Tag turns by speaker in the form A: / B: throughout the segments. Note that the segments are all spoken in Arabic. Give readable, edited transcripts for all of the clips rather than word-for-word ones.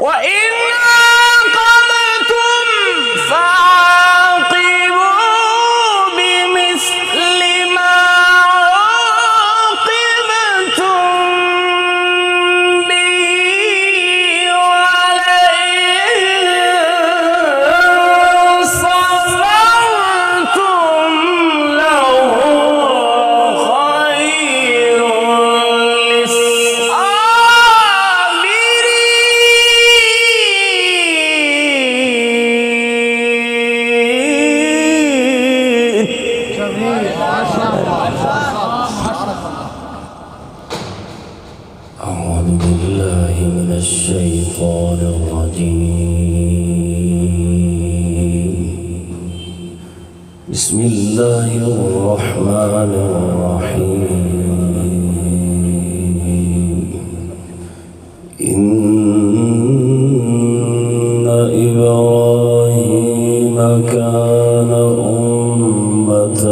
A: وإن عاقبتم فعاقبوا بمثل ما عوقبتم به ولئن صبرتم لهو خير أعوذ بالله من الشيطان الرجيم. بسم الله الرحمن الرحيم. إن إبراهيم كان أمة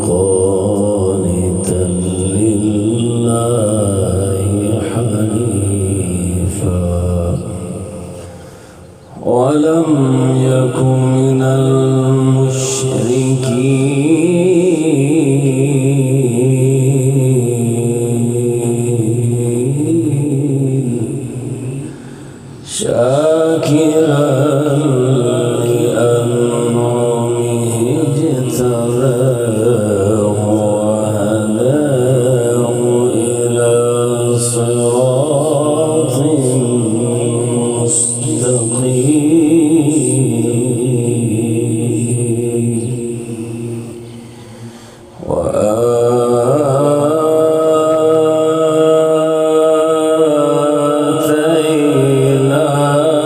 A: قانتا لله حنيفا ولم يك من المشركين شاكرا لأنعمه اجتباه وهداه إلى صراط مستقيم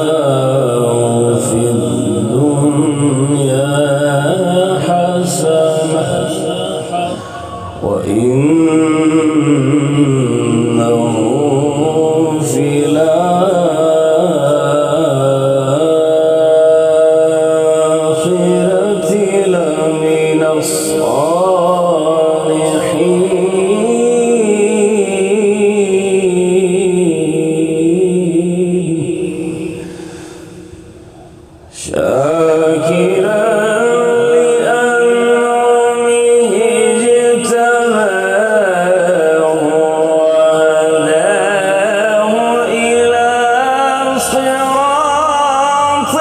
A: وآتيناه في الدنيا حسنة وإنه في الآخرة لمن الصالحين شاكرا لأنعمه اجتباه وهداه إلى صراط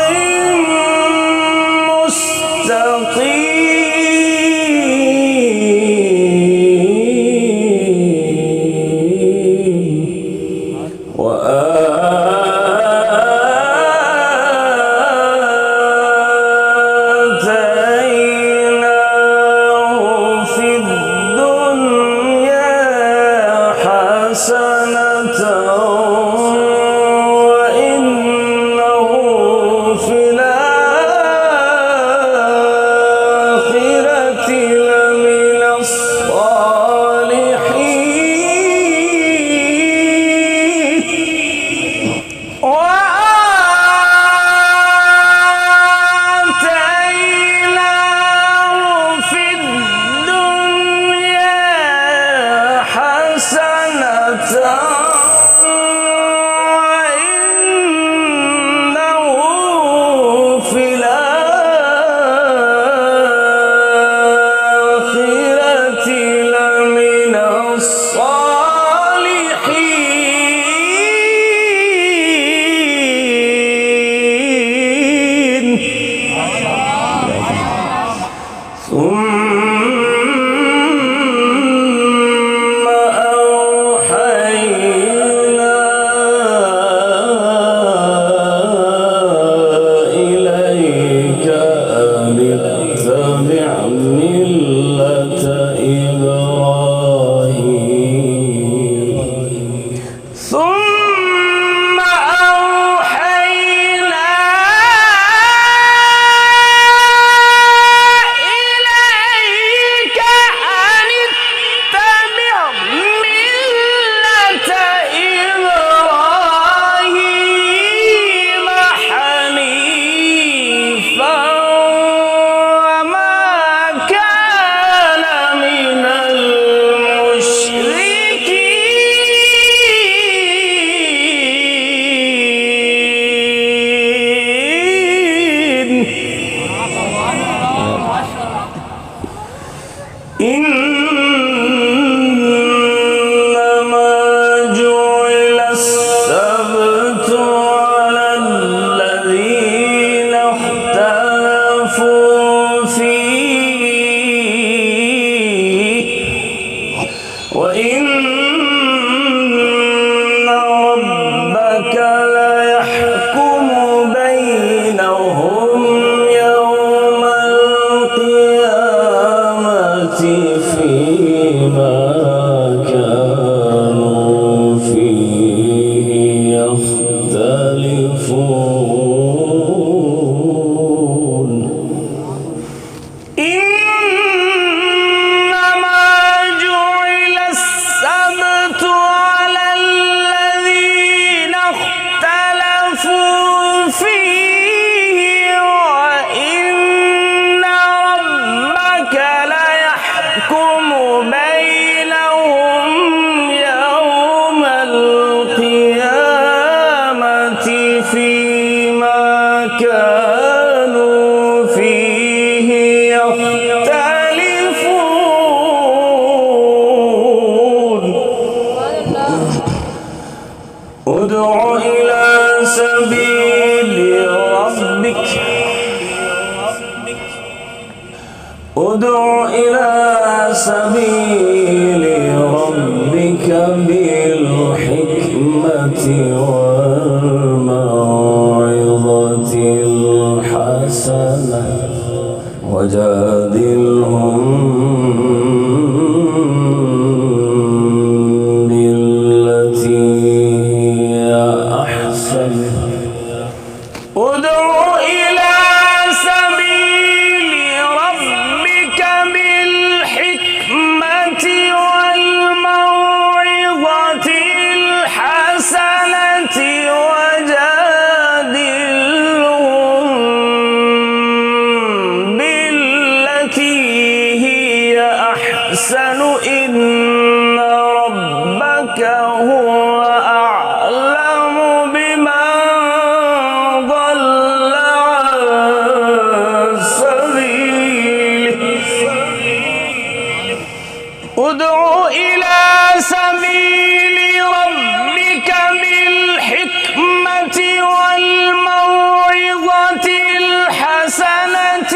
A: مستقيم وآتيناه في الدنيا حسنة وإنه في الآخرة لمن الصالحين وآتيناه في الدنيا حسنة وإنه في الآخرة لمن الصالحين ربك ليحكم بينهم يوم القيامة فيما كانوا فيه يختلفون إنما جعل السبت على الذين اختلفوا فيه وإن ربك ليحكم بينهم يوم القيامة فيما كانوا فيه يختلفون ادع إلى سبيل ربك ادع إلى سبيل ربك بالحكمة والموعظة الحسنة وجادلهم بالتي هي أحسن ادع إلى سبيل ربك بالحكمة والموعظة الحسنة وجادلهم بالتي هي أحسن إن ربك هو أعلم بمن ضل عن سبيله ادع إلى سبيل ربك بالحكمة والموعظة الحسنة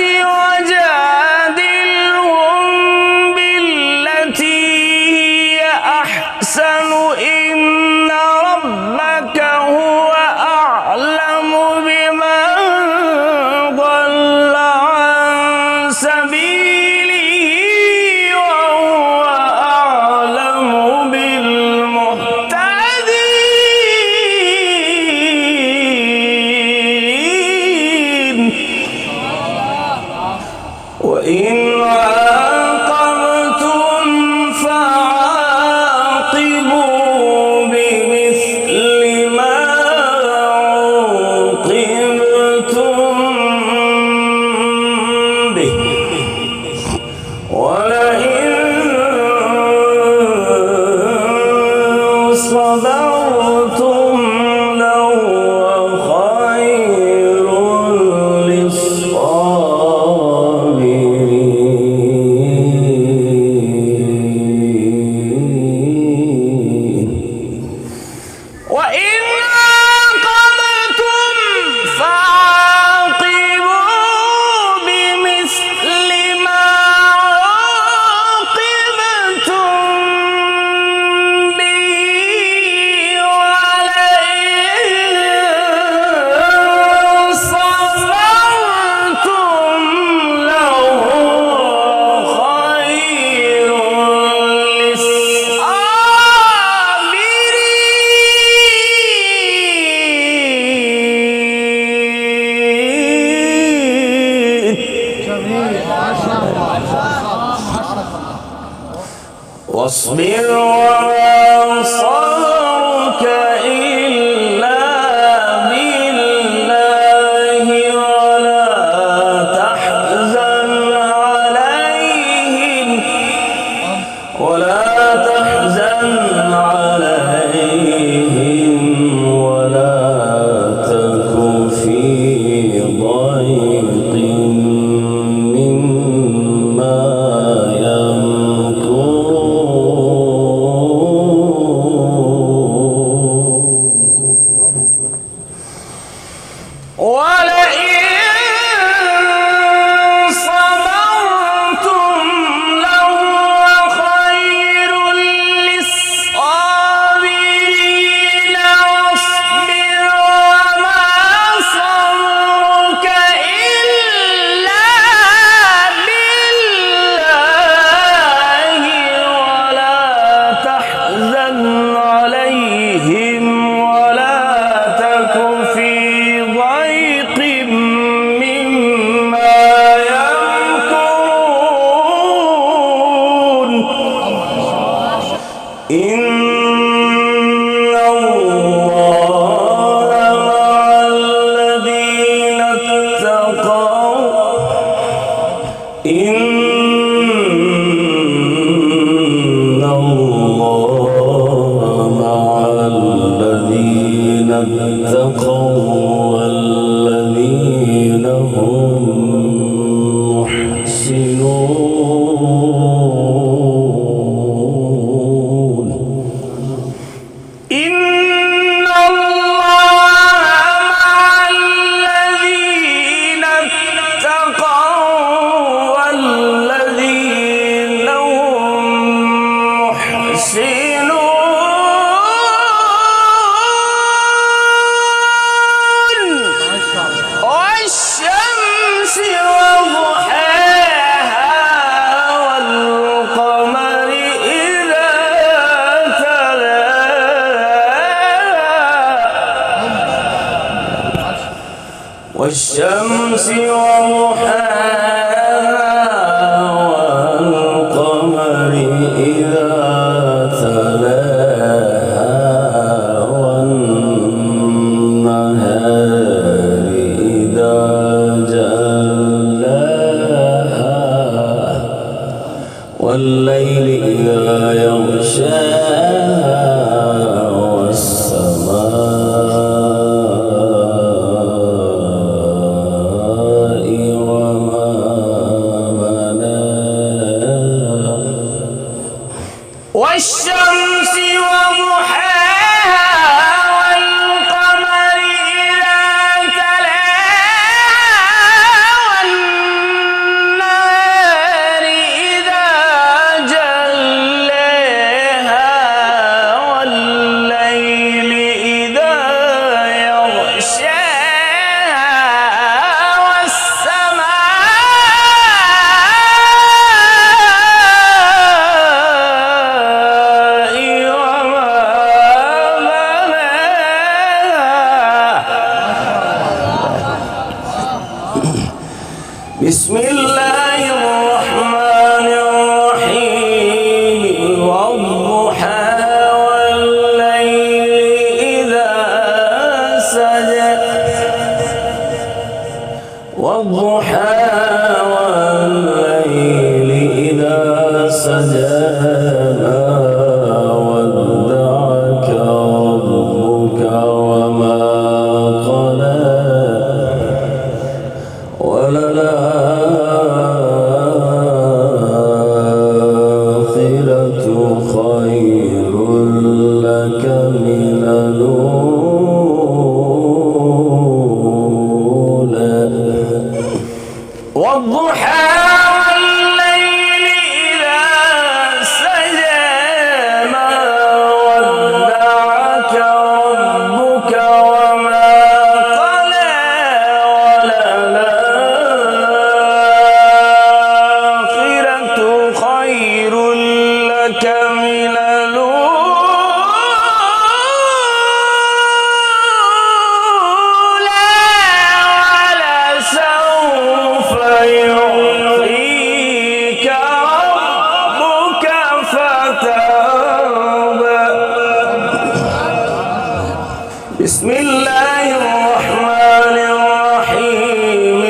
A: وجادلهم بالتي هي أحسن إن ربك هو أعلم بمن ضل عن سبيله وهو أعلم بالمهتدين وإن عاقبتم فعاقبوا بمثل ما عوقبتم به ولئن صبرتم لهو خير للصابرين وإن عاقبتم فعاقبوا بمثل ما عوقبتم به ولئن صبرتم لهو خير واصبر وما صبرك إلا بالله ولا تحزن عليهم ولا تك في ضيق مما واصبر اتقوا والذين هم محسنون إن الله مع الذين اتقوا والذين هم محسنون والشمس وضحاها والقمر إذا تلاها والشمس وضحاها والقمر إذا تلاها والنهار إذا جلاها والليل إذا يغشاها والسماء وما بناها والشمس وضحاها والقمر إذا تلاها والنهار إذا جلاها والليل إذا يغشاها والسماء وما بناها بسم الله الرحمن الرحيم والضحى والليل إذا سجى والضحى والليل إذا سجى ما ودعك ربك وما قلى وللآخرة خير لك من الأولى والضحى والليل إذا سجى ما ودعك ربك وما قلى وللآخرة خير لك من الأولى ولسوف يعطيك ربك فترضى بسم الله الرحمن الرحيم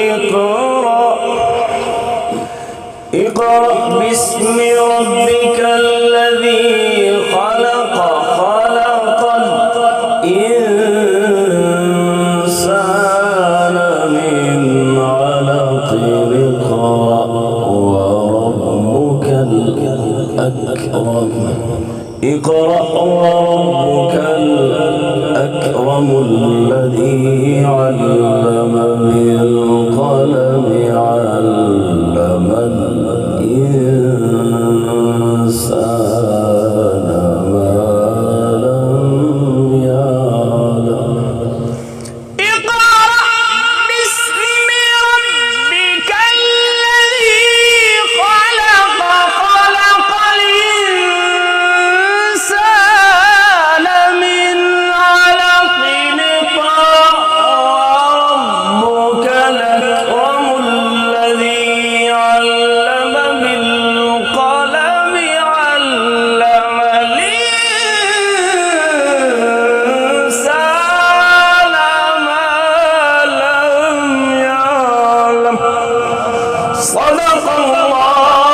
A: اقرأ باسم ربك الذي خلق خلق الإنسان من علق اقرأ وربك الأكرم اقرأ وربك الأكرم الذي علم بالقلم علم الإنسان ما لم يعلم اقرأ باسم ربك الذي خلق خلق الإنسان من علق اقرأ وربك الأكرم الذي علم بالقلم علم الإنسان ما لم يعلم صدق الله